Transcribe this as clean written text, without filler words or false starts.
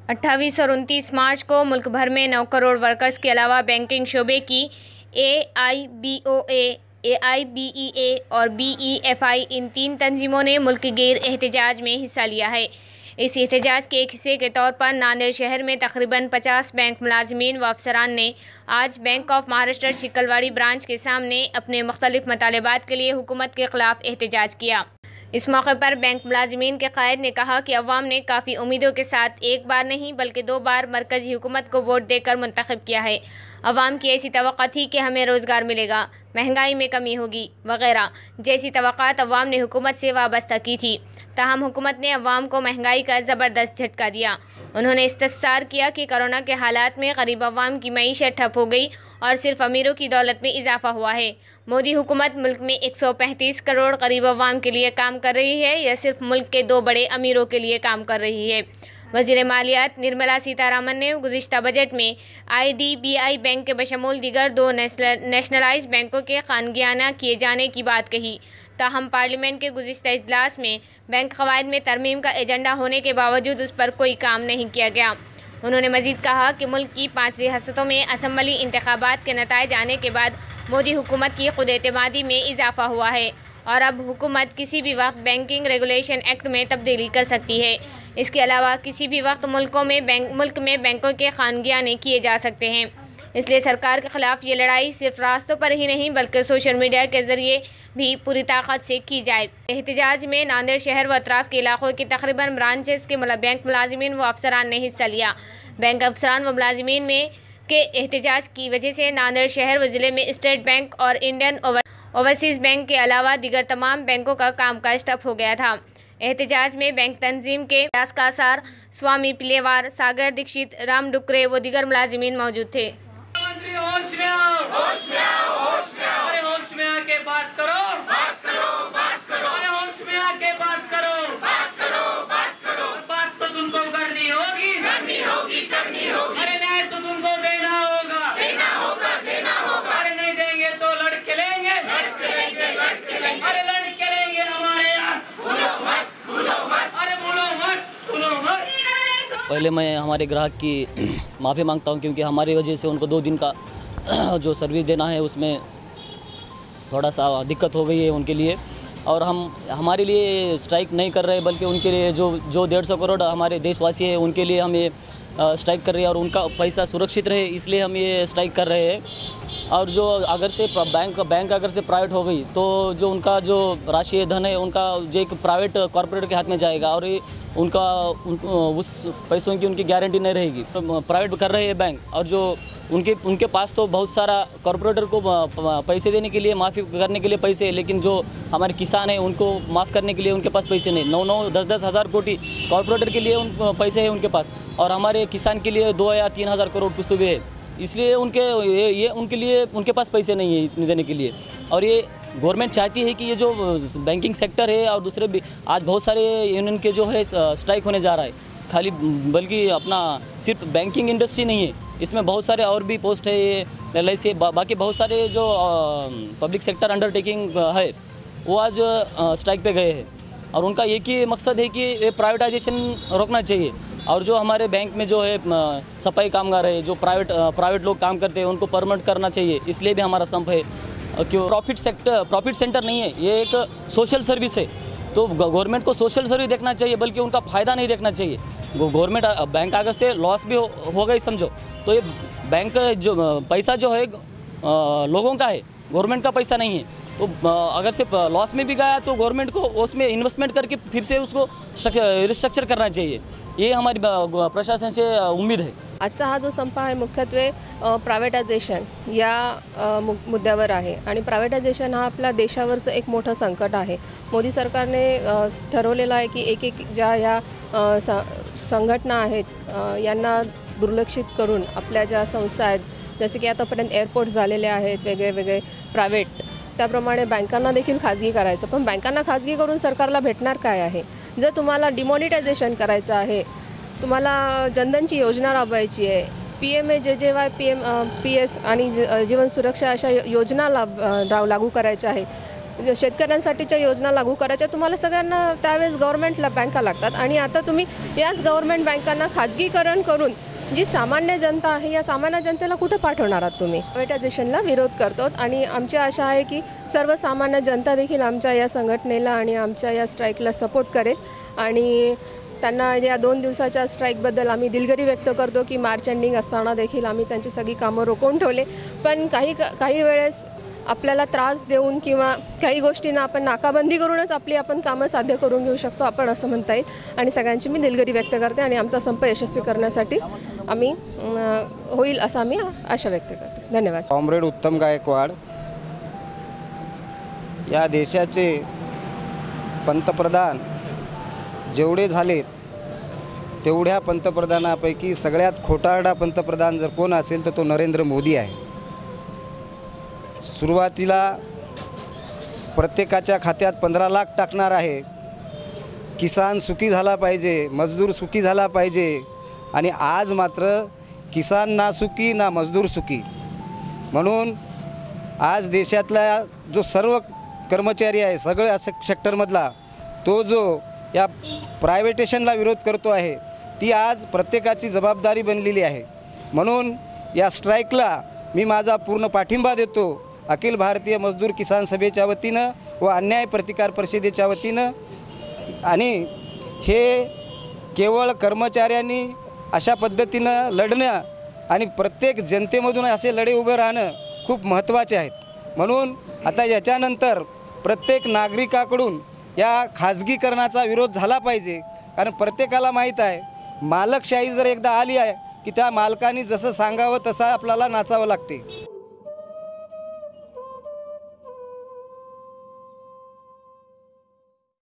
28 और 29 मार्च को मुल्क भर में 9 करोड़ वर्कर्स के अलावा बैंकिंग शोबे की AIBOA, AIBEA और BEFI इन 3 तंजीमों ने मुल्क गिर एहतजाज में हिस्सा लिया है। इस एहतजाज के एक हिस्से के तौर पर नांदेड़ शहर में तकरीबन 50 बैंक मुलाजमीन व अफसरान ने आज बैंक ऑफ महाराष्ट्र चिकलवाड़ी ब्रांच के सामने अपने मुख्तलिफ मतालिबात के लिए हुकूमत के खिलाफ एहतजाज किया। इस मौके पर बैंक मुलाजमीन के कायद ने कहा कि अवाम ने काफ़ी उम्मीदों के साथ एक बार नहीं बल्कि 2 बार मरकज़ी हुकूमत को वोट देकर मुंतखब किया है। अवाम की ऐसी तवक्को थी कि हमें रोज़गार मिलेगा, महंगाई में कमी होगी वगैरह जैसी तवक्कात अवाम ने हुकूमत से वाबस्ता की थी। ताहम हुकूमत ने अवाम को महंगाई का ज़बरदस्त झटका दिया। उन्होंने इस्तफसार किया कि कोरोना के हालात में गरीब अवाम की मईशत ठप हो गई और सिर्फ अमीरों की दौलत में इजाफा हुआ है। मोदी हुकूमत मुल्क में 135 करोड़ गरीब अवाम के लिए काम कर रही है या सिर्फ मुल्क के 2 बड़े अमीरों के लिए काम कर रही है। वज़ीर मालियात निर्मला सीतारामन ने गुज़िश्ता बजट में IDBI बैंक के बशमूल दीगर 2 नेशनलाइज बैंकों के खानगियाना किए जाने की बात कही। ताहम पार्लियामेंट के गुज़िश्ता इजलास में बैंक क़वायद में तरमीम का एजेंडा होने के बावजूद उस पर कोई काम नहीं किया गया। उन्होंने मज़ीद कहा कि मुल्क की 5 रियासतों में असम्बली इंतखाबात के नताइज आने के बाद मोदी हुकूमत की खुद एतमादी में इजाफा हुआ है और अब हुकूमत किसी भी वक्त बैंकिंग रेगुलेशन एक्ट में तब्दीली कर सकती है। इसके अलावा किसी भी वक्त मुल्क में बैंकों के खानगियाने किए जा सकते हैं। इसलिए सरकार के ख़िलाफ़ ये लड़ाई सिर्फ रास्तों पर ही नहीं बल्कि सोशल मीडिया के ज़रिए भी पूरी ताकत से की जाए। एहतजाज में नांदेड़ शहर व अतराफ़ के इलाक़ों के तकरीबन ब्रांचेस के बैंक मुलाजिमीन व अफसरान ने हिस्सा लिया। बैंक अफसरान व मुलाजिमीन में के एहतजाज की वजह से नांदेड़ शहर व ज़िले में स्टेट बैंक और इंडियन ओवरसीज़ बैंक के अलावा दीगर तमाम बैंकों का कामकाज ठप हो गया था। एहतजाज में बैंक तंजीम के व्यास कासार, स्वामी पिलेवार, सागर दीक्षित, राम डुकरे व दीगर मुलाजिमीन मौजूद थे। होश में आओ, होश में आओ, होश में आओ। अरे होश में आके बात करो, बात करो, बात करो। अरे होश में आके बात करो, बात करो, बात करो। बात तो तुमको करनी होगी, करनी होगी, करनी होगी। अरे न्याय तो तुमको देना होगा, देना होगा, देना होगा। अरे नहीं देंगे तो लड़के लेंगे, लड़के लेंगे, लड़के लेंगे। अरे लड़के लेंगे हमारे यहाँ। भूलो मत, भूलो मत। अरे भूलो मत, भूलो मत। पहले मैं हमारे ग्राहक की माफ़ी मांगता हूं क्योंकि हमारी वजह से उनको 2 दिन का जो सर्विस देना है उसमें थोड़ा सा दिक्कत हो गई है उनके लिए। और हम हमारे लिए स्ट्राइक नहीं कर रहे बल्कि उनके लिए जो 150 करोड़ हमारे देशवासी हैं उनके लिए हम ये स्ट्राइक कर रहे हैं और उनका पैसा सुरक्षित रहे इसलिए हम ये स्ट्राइक कर रहे हैं। और जो अगर से बैंक अगर से प्राइवेट हो गई तो जो उनका जो राशि धन है उनका जो एक प्राइवेट कॉरपोरेट के हाथ में जाएगा और ये उस पैसों की उनकी गारंटी नहीं रहेगी। तो प्राइवेट कर रहे हैं बैंक और जो उनके पास तो बहुत सारा कॉरपोरेटर को पैसे देने के लिए माफ़ी करने के लिए पैसे है, लेकिन जो हमारे किसान हैं उनको माफ़ करने के लिए उनके पास पैसे नहीं। 9-9, 10-10 हज़ार कोटी कॉरपोरेटर के लिए पैसे हैं उनके पास और हमारे किसान के लिए 2 या 3 हज़ार करोड़ कुछ तो भी है। इसलिए उनके लिए उनके पास पैसे नहीं है इतने देने के लिए। और ये गवर्नमेंट चाहती है कि ये जो बैंकिंग सेक्टर है और दूसरे भी आज बहुत सारे यूनियन के जो है स्ट्राइक होने जा रहा है खाली, बल्कि अपना सिर्फ बैंकिंग इंडस्ट्री नहीं है, इसमें बहुत सारे और भी पोस्ट है ये LIC बाकी बहुत सारे जो पब्लिक सेक्टर अंडरटेकिंग है वो आज स्ट्राइक पे गए हैं और उनका एक ही मकसद है कि ये प्राइवेटाइजेशन रोकना चाहिए। और जो हमारे बैंक में जो है सफाई कामगार है जो प्राइवेट लोग काम करते हैं उनको परमानेंट करना चाहिए, इसलिए भी हमारा संप है। क्यों प्रॉफिट सेंटर नहीं है, ये एक सोशल सर्विस है। तो गवर्नमेंट को सोशल सर्विस देखना चाहिए बल्कि उनका फ़ायदा नहीं देखना चाहिए। गवर्नमेंट बैंक अगर से लॉस भी हो गई समझो तो ये बैंक जो पैसा जो है लोगों का है, गवर्नमेंट का पैसा नहीं है। तो अगर से लॉस में भी गया तो गवर्नमेंट को उसमें इन्वेस्टमेंट करके फिर से उसको रिस्ट्रक्चर करना चाहिए, ये हमारी प्रशासन से उम्मीद है। आजचा हा जो संप आहे मुख्यत्वे प्रायव्हेटायझेशन या मुद्द्यावर आहे आणि प्रायव्हेटायझेशन हा आपल्या देशावरचं एक मोठं संकट आहे। मोदी सरकारने ठरवलेलं आहे की एक ज्या या संघटना आहेत यांना दुर्लक्षित करून आपल्या ज्या संस्था आहेत जसे की आतापर्यंत एअरपोर्ट झालेले आहेत वेगळे प्रायव्हेट, त्याप्रमाणे बँकांना देखील खाजगी करायचं। पण बँकांना खाजगी करून सरकारला भेटणार काय आहे? जर तुम्हाला डिमॉनिटायझेशन करायचं आहे, तुम्हाला जनधनची योजना राबवायची आहे, PMAJJY, PS आणि जीवन सुरक्षा अशा योजना लागू करायच्या आहे, शेतकऱ्यांसाठीच्या योजना लागू करायच्या, तुम्हाला सगळ्यांना त्यावेळेस गव्हर्नमेंटला बँका लागतात आणि आता तुम्ही याच गव्हर्नमेंट बँकांना खाजगीकरण करून जी सामान्य जनता आहे या सामान्य जनतेला कुठे पाठवणार आहात तुम्ही? प्रायव्हेटायझेशनला विरोध करतो आणि आमची आशा आहे की सर्वसामान्य जनता देखील आमच्या या संघटनेला आणि आमच्या या स्ट्राईकला सपोर्ट करेल आणि त्यांना या 2 दिवसाच्या स्ट्राईकबद्दल आम्ही दिलगिरी व्यक्त करतो की मार्च एंडिंग असताना देखील आम्ही त्यांची सगळी कामं रोखून ठेवले. पण काही वेळेस आपल्याला त्रास देऊन किंवा काही गोष्टींना आपण नाकाबंदी करूनच आपण कामं साध्य करून घेऊ शकतो, आपण असं म्हणता येईल. आणि सगळ्यांची मी दिलगिरी व्यक्त करते आणि आमचा संप यशस्वी करण्यासाठी आम्ही होईल असं आम्ही आशा व्यक्त करतो. धन्यवाद. कॉम्रेड उत्तम गायकवाड या देशाचे पंतप्रधान जेवढे झालेत तेवढ्या पंतप्रधानापैकी सगळ्यात खोटारडा पंतप्रधान जर कोण असेल तर तो नरेंद्र मोदी आहे. सुरुवातीला प्रत्येकाच्या खात्यात 15 लाख टाकणार आहे. किसान सुखी झाला पाहिजे, मजदूर सुखी झाला पाहिजे आणि आज मात्र किसान ना सुखी ना मजदूर सुखी. म्हणून आज देशातला जो सर्व कर्मचारी आहे सगळ्या सेक्टरमधला तो जो या प्रायव्हेटेशनला विरोध करतो आहे ती आज प्रत्येकाची जबाबदारी बनलेली आहे. म्हणून या स्ट्राईकला मी माझा पूर्ण पाठिंबा देतो. अखिल भारतीय मजदूर किसान सभेच्या वतीनं व अन्याय प्रतिकार परिषदेच्या वतीनं. आणि हे केवळ कर्मचाऱ्यांनी अशा पद्धतीनं लढणं आणि प्रत्येक जनतेमधून असे लढे उभे राहणं खूप महत्त्वाचे आहेत. म्हणून आता याच्यानंतर प्रत्येक नागरिकाकडून या खाजगीकरणाचा विरोध झाला पाहिजे. कारण प्रत्येकाला माहीत आहे मालकशाही जर एकदा आली आहे की त्या मालकाने जसं सांगावं तसं आपल्याला नाचावं लागते.